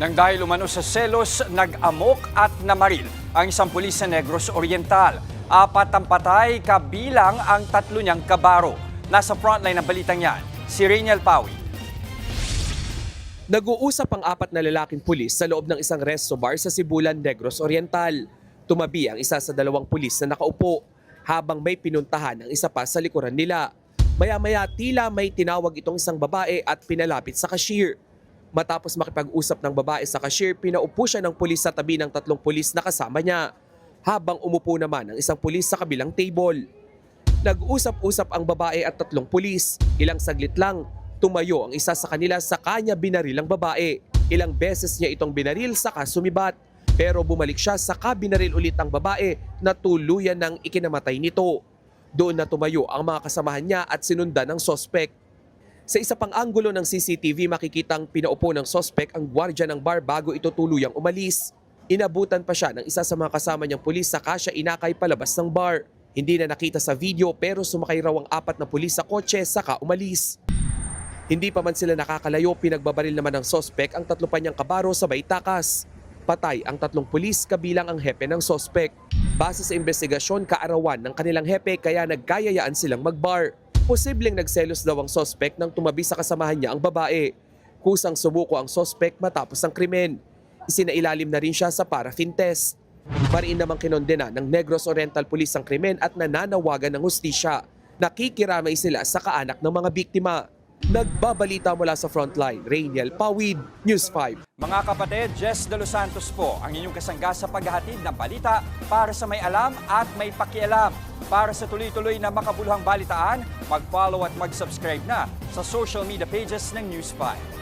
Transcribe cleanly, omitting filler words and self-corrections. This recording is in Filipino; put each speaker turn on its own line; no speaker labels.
Nang dahil umano sa selos, nag-amok at namaril ang isang pulis sa Negros Oriental. 4 ang patay, kabilang ang 3 niyang kabaro. Nasa frontline ng balitang yan, si Rainiel Pawi.
Nag-uusap ang 4 na lalaking pulis sa loob ng isang resto bar sa Sibulan, Negros Oriental. Tumabi ang isa sa 2 pulis na nakaupo habang may pinuntahan ang isa pa sa likuran nila. Maya-maya tila may tinawag itong isang babae at pinalapit sa cashier. Matapos makipag-usap ng babae sa cashier, pinaupo siya ng pulis sa tabi ng 3 pulis na kasama niya, habang umupo naman ang isang pulis sa kabilang table. Nag-usap-usap ang babae at 3 pulis. Ilang saglit lang, tumayo ang isa sa kanila sa kanya binaril ang babae. Ilang beses niya itong binaril saka sumibat. Pero bumalik siya saka binaril ulit ang babae na tuluyan ng ikinamatay nito. Doon na tumayo ang mga kasamahan niya at sinundan ng sospek. Sa isa pang anggulo ng CCTV, makikitang pinaupo ng sospek ang gwardiya ng bar bago ito tuluyang umalis. Inabutan pa siya ng isa sa mga kasama niyang pulis saka siya inakay palabas ng bar. Hindi na nakita sa video pero sumakay raw ang 4 na pulis sa kotse saka umalis. Hindi pa man sila nakakalayo, pinagbabaril naman ng sospek ang 3 pa niyang kabaro sabay takas. Patay ang 3 pulis kabilang ang hepe ng sospek. Base sa investigasyon, kaarawan ng kanilang hepe kaya nagkayayaan silang magbar. Posibleng nagselos daw ang sospek nang tumabi sa kasamahan niya ang babae. Kusang sumuko ang sospek matapos ang krimen. Isinailalim na rin siya sa paraffin test. Mariin namang kinondena ng Negros Oriental Police ang krimen at nananawagan ng hustisya. Nakikiramay sila sa kaanak ng mga biktima. Nagbabalita mula sa Frontline, Rainiel Pawid, News 5.
Mga kapatid, Jess De Los Santos po ang inyong kasangga sa paghahatid ng balita para sa may alam at may pakialam. Para sa tuloy-tuloy na makabuluhang balitaan, mag-follow at mag-subscribe na sa social media pages ng News 5.